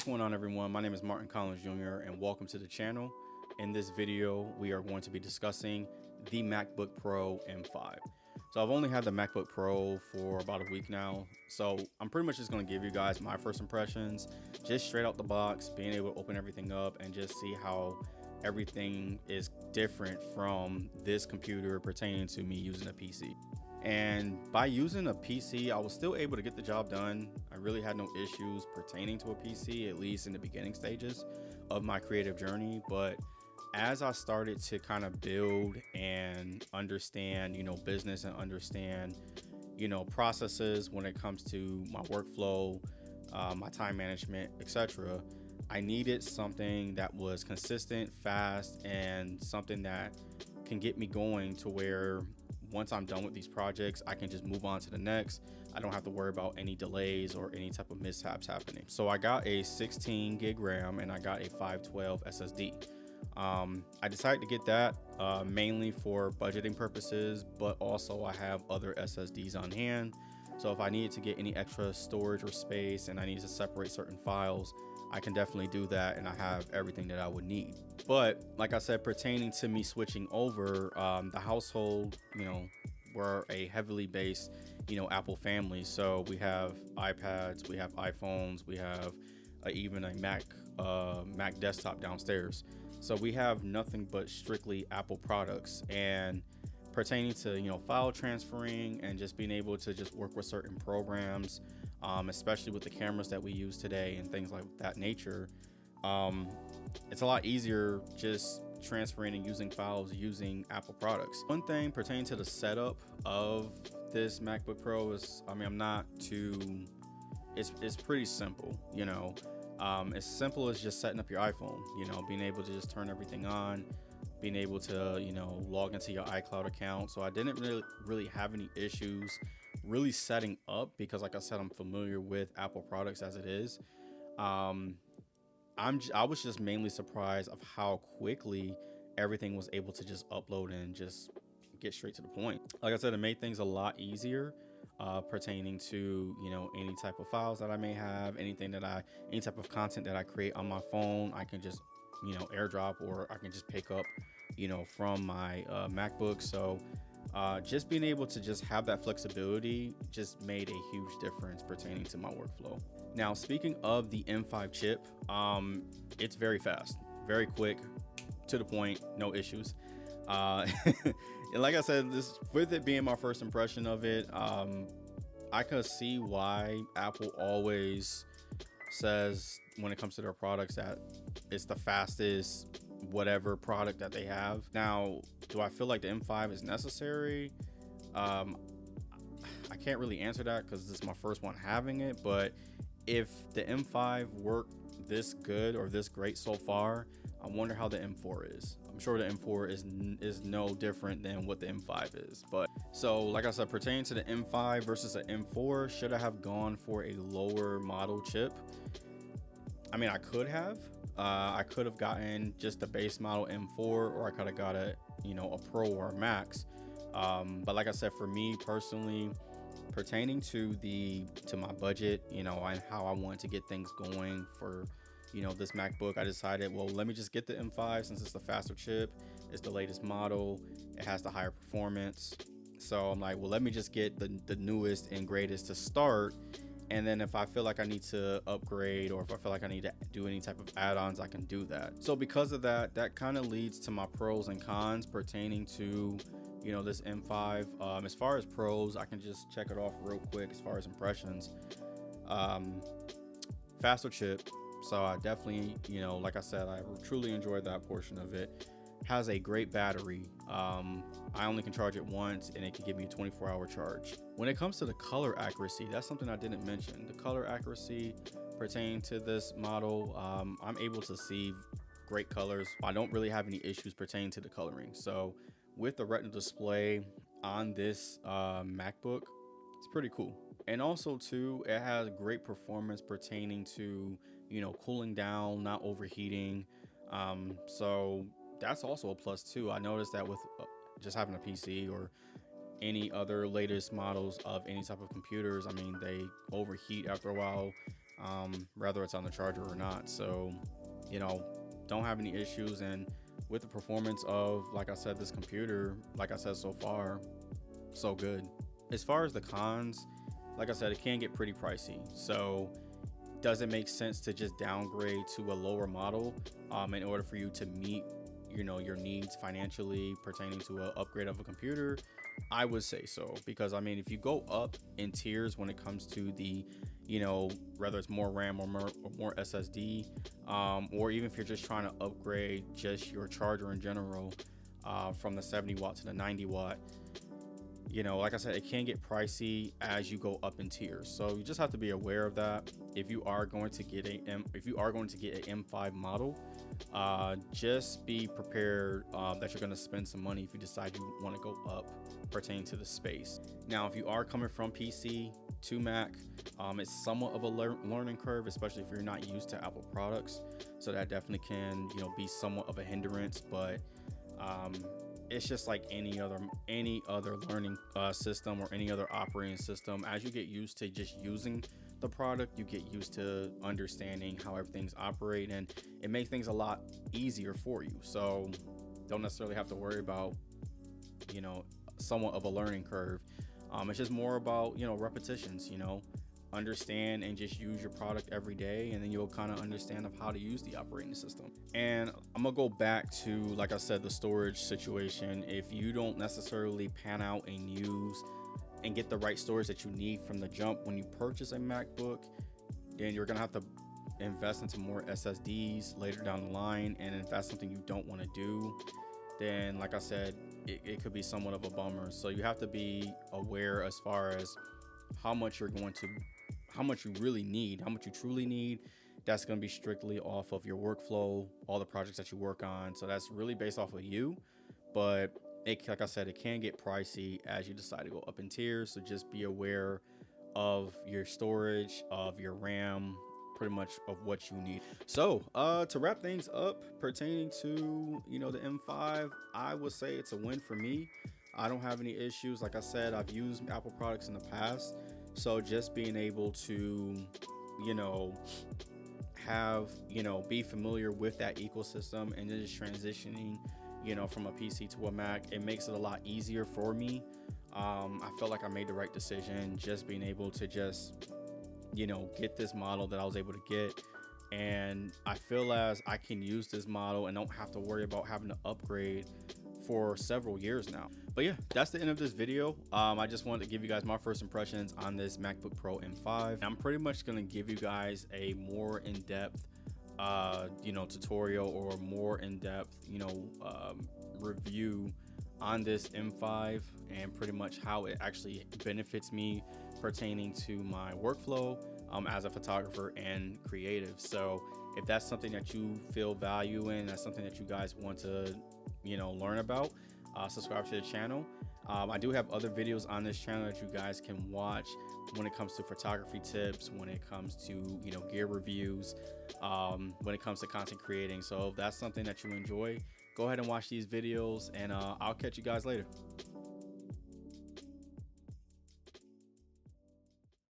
going on, everyone? My name is Martin Collins Jr. and welcome to the channel. In this video, we are going to be discussing the MacBook Pro M5. So I've only had the MacBook Pro for about a week now, so I'm pretty much just going to give you guys my first impressions, just straight out the box, being able to open everything up and just see how everything is different from this computer pertaining to me using a PC. And by using a PC, I was still able to get the job done. I really had no issues pertaining to a PC, at least in the beginning stages of my creative journey. But as I started to kind of build and understand, business and understand, processes when it comes to my workflow, my time management, etc., I needed something that was consistent, fast, and something that can get me going to where once I'm done with these projects, I can just move on to the next. I don't have to worry about any delays or any type of mishaps happening. So I got a 16 gig RAM and I got a 512 SSD. I decided to get that mainly for budgeting purposes, but also I have other SSDs on hand. So if I needed to get any extra storage or space and I need to separate certain files, I can definitely do that, and I have everything that I would need. But like I said, pertaining to me switching over, the household, we're a heavily based, Apple family. So we have iPads, we have iPhones, we have even a Mac desktop downstairs. So we have nothing but strictly Apple products. And pertaining to, file transferring and just being able to just work with certain programs, especially with the cameras that we use today and things like that nature, it's a lot easier just transferring and using files using Apple products. One thing pertaining to the setup of this MacBook Pro is, it's pretty simple, as simple as just setting up your iPhone, being able to just turn everything on, being able to, log into your iCloud account. So I didn't really have any issues really setting up because, like I said, I'm familiar with Apple products as it is. I was just mainly surprised of how quickly everything was able to just upload and just get straight to the point. Like I said, it made things a lot easier pertaining to, any type of files that I may have, any type of content that I create on my phone, I can just, airdrop, or I can just pick up, from my MacBook. So just being able to just have that flexibility just made a huge difference pertaining to my workflow. Now, speaking of the M5 chip, it's very fast, very quick, to the point, no issues. And like I said, with it being my first impression of it, I could see why Apple always says when it comes to their products that it's the fastest whatever product that they have. Now, do I feel like the M5 is necessary? I can't really answer that because this is my first one having it, but if the M5 worked this good or this great so far, I wonder how the M4 is. I'm sure the M4 is no different than what the M5 is. But so, like I said, pertaining to the M5 versus the M4, should I have gone for a lower model chip? I mean, I could have. I could have gotten just the base model M4, or I could have got a Pro or a Max. But like I said, for me personally, pertaining to my budget, and how I wanted to get things going for, this MacBook, I decided, well, let me just get the M5 since it's the faster chip, it's the latest model, it has the higher performance. So I'm like, well, let me just get the newest and greatest to start. And then if I feel like I need to upgrade, or if I feel like I need to do any type of add-ons, I can do that. So because of that, that kind of leads to my pros and cons pertaining to, this M5. As far as pros, I can just check it off real quick as far as impressions. Faster chip. So I definitely, like I said, I truly enjoyed that portion of it. Has a great battery. I only can charge it once and it can give me a 24-hour charge. When it comes to the color accuracy, that's something I didn't mention. The color accuracy pertaining to this model, I'm able to see great colors. I don't really have any issues pertaining to the coloring. So with the Retina display on this MacBook, it's pretty cool. And also too, it has great performance pertaining to, cooling down, not overheating. So that's also a plus too. I noticed that with just having a PC or any other latest models of any type of computers, I mean, they overheat after a while. whether it's on the charger or not. So, you know, don't have any issues. And with the performance of, like I said, this computer, like I said, so far, so good. As far as the cons, like I said, it can get pretty pricey. So does it make sense to just downgrade to a lower model in order for you to meet, you know, your needs financially pertaining to an upgrade of a computer? I would say so, because I mean, if you go up in tiers when it comes to the, you know, whether it's more RAM or more SSD, or even if you're just trying to upgrade just your charger in general, from the 70 watt to the 90 watt, you know, like I said, it can get pricey as you go up in tiers. So you just have to be aware of that. If you are going to get an M5 model, just be prepared that you're going to spend some money if you decide you want to go up pertaining to the space. Now, if you are coming from PC to Mac, it's somewhat of a learning curve, especially if you're not used to Apple products. So that definitely can, you know, be somewhat of a hindrance, but it's just like any other learning system or any other operating system. As you get used to just using the product, you get used to understanding how everything's operating, and it makes things a lot easier for you. So don't necessarily have to worry about, you know, somewhat of a learning curve. It's just more about, you know, repetitions, you know, understand and just use your product every day, and then you'll kind of understand of how to use the operating system. And I'm gonna go back to, like I said, the storage situation. If you don't necessarily pan out and use and get the right storage that you need from the jump when you purchase a MacBook, then you're gonna have to invest into more SSDs later down the line. And if that's something you don't want to do, then like I said, it could be somewhat of a bummer. So you have to be aware as far as how much you really need, how much you truly need. That's going to be strictly off of your workflow, all the projects that you work on. So that's really based off of you. But like I said, it can get pricey as you decide to go up in tiers. So just be aware of your storage, of your RAM, pretty much of what you need. So to wrap things up pertaining to, you know, the M5, I would say it's a win for me. I don't have any issues. Like I said, I've used Apple products in the past. So just being able to, you know, be familiar with that ecosystem and then just transitioning, you know, from a PC to a Mac, it makes it a lot easier for me. I felt like I made the right decision, just being able to just, you know, get this model that I was able to get. And I feel as I can use this model and don't have to worry about having to upgrade for several years now. But yeah, that's the end of this video. I just wanted to give you guys my first impressions on this MacBook Pro M5. I'm pretty much going to give you guys a more in-depth you know, tutorial or more in-depth, you know, review on this M5 and pretty much how it actually benefits me pertaining to my workflow as a photographer and creative. So if that's something that you feel value in, that's something that you guys want to, you know, learn about, subscribe to the channel. I do have other videos on this channel that you guys can watch when it comes to photography tips, when it comes to, you know, gear reviews, when it comes to content creating. So if that's something that you enjoy, go ahead and watch these videos, and I'll catch you guys later.